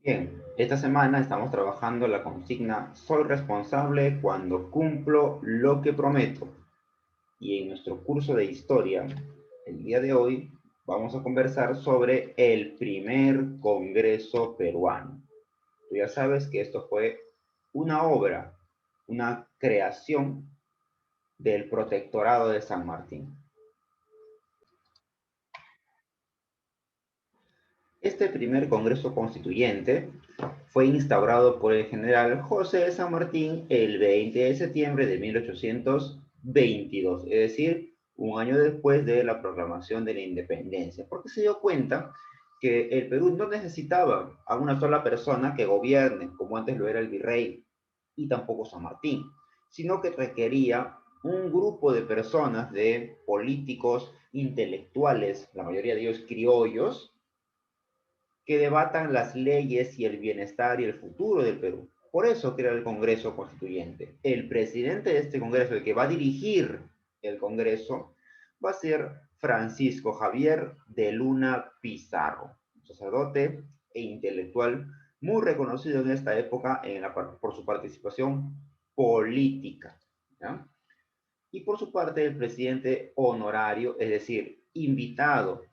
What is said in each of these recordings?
Bien, esta semana estamos trabajando la consigna Soy responsable cuando cumplo lo que prometo. Y en nuestro curso de historia, el día de hoy, vamos a conversar sobre el primer Congreso peruano. Tú ya sabes que esto fue una obra, una creación del Protectorado de San Martín. Este primer Congreso Constituyente fue instaurado por el general José de San Martín el 20 de septiembre de 1822, es decir, un año después de la proclamación de la independencia, porque se dio cuenta que el Perú no necesitaba a una sola persona que gobierne, como antes lo era el virrey, y tampoco San Martín, sino que requería un grupo de personas, de políticos, intelectuales, la mayoría de ellos criollos, que debatan las leyes y el bienestar y el futuro del Perú. Por eso crea el Congreso Constituyente. El presidente de este Congreso, el que va a dirigir el Congreso, va a ser Francisco Javier de Luna Pizarro, un sacerdote e intelectual muy reconocido en esta época por su participación política. ¿Ya? Y por su parte, el presidente honorario, es decir, invitado,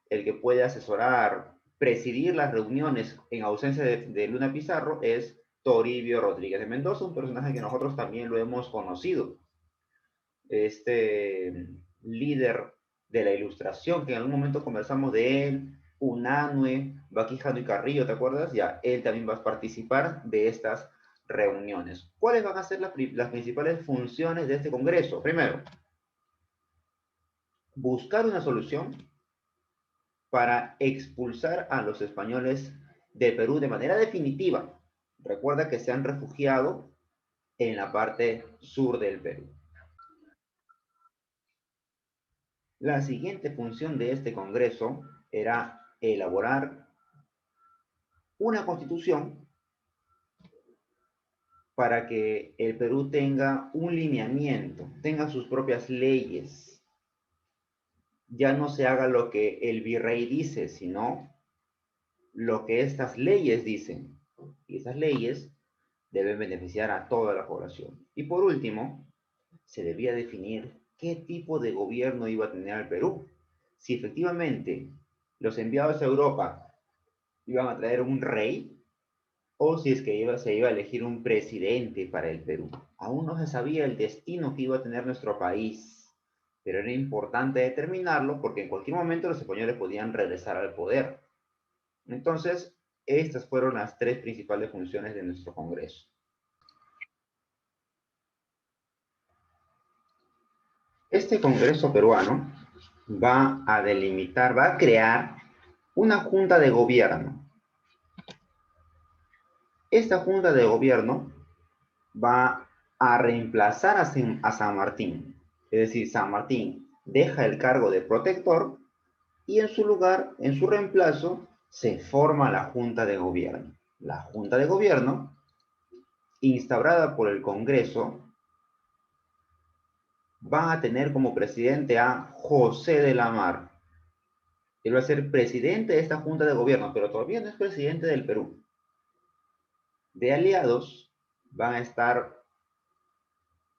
el que puede asesorar, presidir las reuniones en ausencia de Luna Pizarro, es Toribio Rodríguez de Mendoza, un personaje que nosotros también lo hemos conocido. Este líder de la ilustración, que en algún momento conversamos de él, Unanue, Baquijano y Carrillo, ¿te acuerdas? Ya, él también va a participar de estas reuniones. ¿Cuáles van a ser las principales funciones de este Congreso? Primero, buscar una solución para expulsar a los españoles de Perú de manera definitiva. Recuerda que se han refugiado en la parte sur del Perú. La siguiente función de este Congreso era elaborar una constitución para que el Perú tenga un lineamiento, tenga sus propias leyes. Ya no se haga lo que el virrey dice, sino lo que estas leyes dicen. Y esas leyes deben beneficiar a toda la población. Y por último, se debía definir qué tipo de gobierno iba a tener el Perú. Si efectivamente los enviados a Europa iban a traer un rey o si es que se iba a elegir un presidente para el Perú. Aún no se sabía el destino que iba a tener nuestro país, pero era importante determinarlo porque en cualquier momento los españoles podían regresar al poder. Entonces, estas fueron las tres principales funciones de nuestro Congreso. Este Congreso peruano va a delimitar, va a crear una junta de gobierno. Esta junta de gobierno va a reemplazar a San Martín. Es decir, San Martín deja el cargo de protector y en su lugar, en su reemplazo, se forma la junta de gobierno. La junta de gobierno, instaurada por el Congreso, va a tener como presidente a José de la Mar. Él va a ser presidente de esta junta de gobierno, pero todavía no es presidente del Perú. De aliados van a estar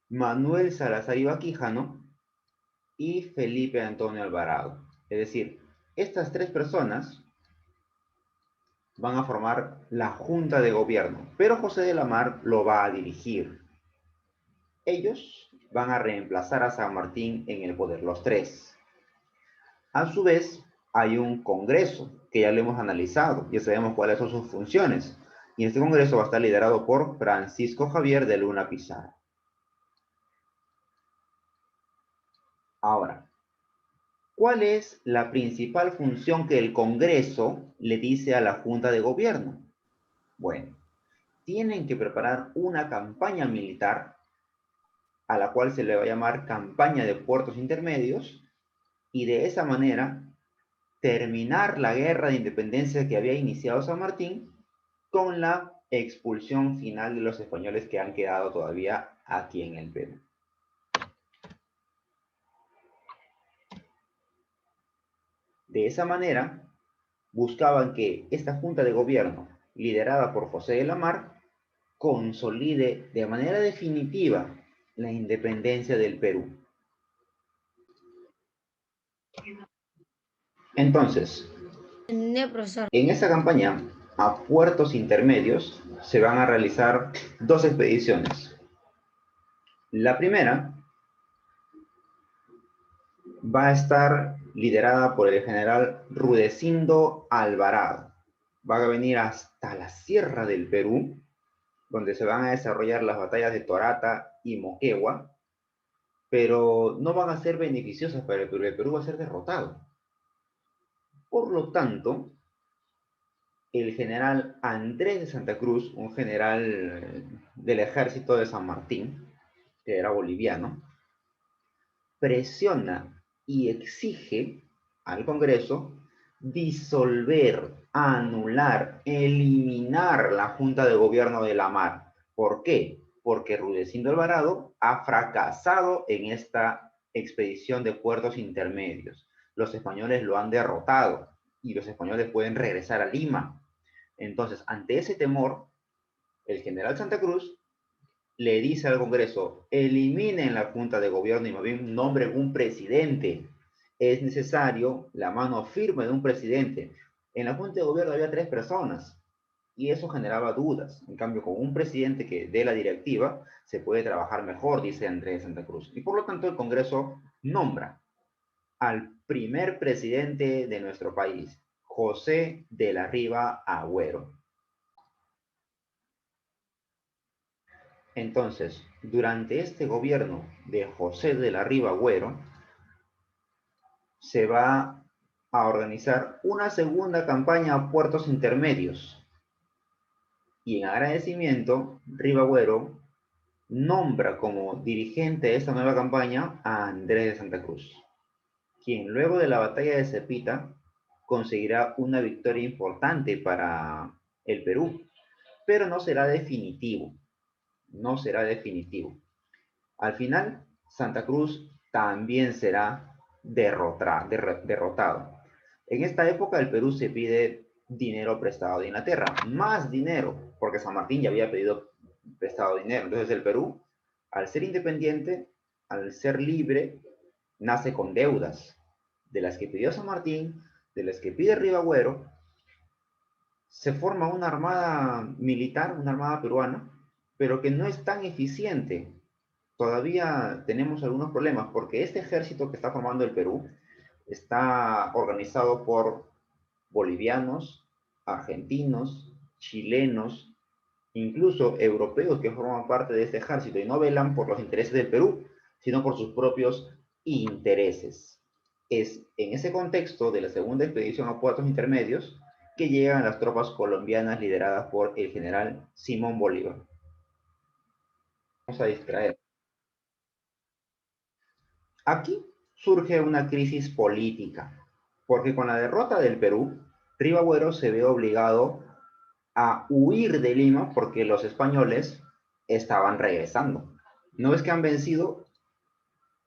Manuel Salazar y Quijano y Felipe Antonio Alvarado. Es decir, estas tres personas van a formar la junta de gobierno, pero José de la Mar lo va a dirigir. Ellos van a reemplazar a San Martín en el poder, los tres. A su vez, hay un congreso que ya lo hemos analizado, ya sabemos cuáles son sus funciones. Y este congreso va a estar liderado por Francisco Javier de Luna Pizarro. Ahora, ¿cuál es la principal función que el Congreso le dice a la Junta de Gobierno? Bueno, tienen que preparar una campaña militar a la cual se le va a llamar campaña de puertos intermedios y de esa manera terminar la guerra de independencia que había iniciado San Martín con la expulsión final de los españoles que han quedado todavía aquí en el Perú. De esa manera, buscaban que esta junta de gobierno liderada por José de la Mar, consolide de manera definitiva la independencia del Perú. Entonces, en esta campaña, a puertos intermedios, se van a realizar dos expediciones. La primera va a estar liderada por el general Rudecindo Alvarado. Va a venir hasta la Sierra del Perú, donde se van a desarrollar las batallas de Torata y Moquegua, pero no van a ser beneficiosas para el Perú. El Perú va a ser derrotado. Por lo tanto, el general Andrés de Santa Cruz, un general del ejército de San Martín, que era boliviano, presiona y exige al Congreso disolver, anular, eliminar la Junta de Gobierno de la Mar. ¿Por qué? Porque Rudecindo Alvarado ha fracasado en esta expedición de puertos intermedios. Los españoles lo han derrotado y los españoles pueden regresar a Lima. Entonces, ante ese temor, el general Santa Cruz le dice al Congreso, eliminen la Junta de Gobierno y más bien nombren un presidente. Es necesario la mano firme de un presidente. En la Junta de Gobierno había 3 personas y eso generaba dudas. En cambio, con un presidente que dé la directiva, se puede trabajar mejor, dice Andrés Santa Cruz. Y por lo tanto, el Congreso nombra al primer presidente de nuestro país, José de la Riva Agüero. Entonces, durante este gobierno de José de la Riva Agüero, se va a organizar una segunda campaña a puertos intermedios. Y en agradecimiento, Riva Agüero nombra como dirigente de esta nueva campaña a Andrés de Santa Cruz, quien luego de la batalla de Cepita conseguirá una victoria importante para el Perú, pero no será definitivo. No será definitivo. Al final, Santa Cruz también será derrotado. En esta época el Perú se pide dinero prestado de Inglaterra, más dinero, porque San Martín ya había pedido prestado dinero. Entonces el Perú, al ser independiente, al ser libre, nace con deudas, de las que pidió San Martín, de las que pide Rivagüero. Se forma una armada militar, una armada peruana, pero que no es tan eficiente. Todavía tenemos algunos problemas porque este ejército que está formando el Perú está organizado por bolivianos, argentinos, chilenos, incluso europeos que forman parte de este ejército y no velan por los intereses del Perú, sino por sus propios intereses. Es en ese contexto de la segunda expedición a puertos intermedios que llegan las tropas colombianas lideradas por el general Simón Bolívar. Vamos a distraer. Aquí surge una crisis política, porque con la derrota del Perú, Rivagüero se ve obligado a huir de Lima porque los españoles estaban regresando. ¿No es que han vencido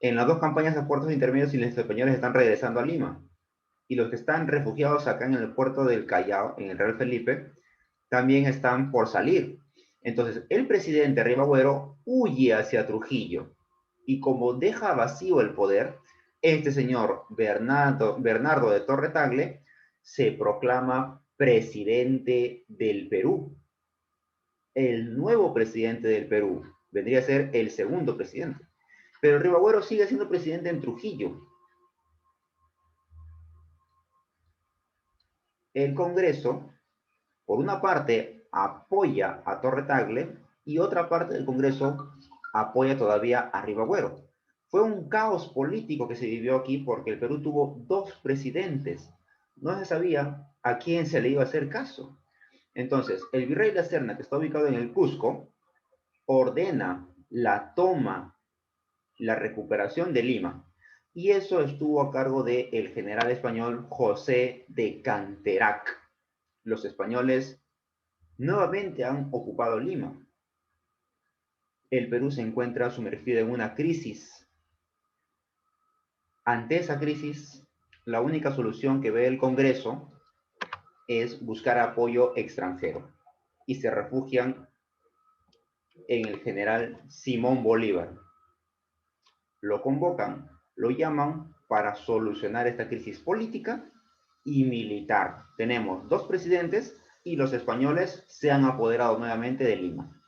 en las dos campañas a puertos intermedios y los españoles están regresando a Lima? Y los que están refugiados acá en el puerto del Callao, en el Real Felipe, también están por salir. Entonces, el presidente Rivagüero huye hacia Trujillo y como deja vacío el poder, este señor Bernardo de Torre Tagle se proclama presidente del Perú. El nuevo presidente del Perú vendría a ser el segundo presidente. Pero Rivagüero sigue siendo presidente en Trujillo. El Congreso, por una parte, apoya a Torre Tagle y otra parte del Congreso apoya todavía a Rivagüero. Fue un caos político que se vivió aquí porque el Perú tuvo 2 presidentes. No se sabía a quién se le iba a hacer caso. Entonces, el virrey de la Serna, que está ubicado en el Cusco, ordena la toma, la recuperación de Lima. Y eso estuvo a cargo del general español José de Canterac. Los españoles nuevamente han ocupado Lima. El Perú se encuentra sumergido en una crisis. Ante esa crisis, la única solución que ve el Congreso es buscar apoyo extranjero. y se refugian en el general Simón Bolívar. Lo convocan, lo llaman para solucionar esta crisis política y militar. Tenemos dos presidentes y los españoles se han apoderado nuevamente de Lima.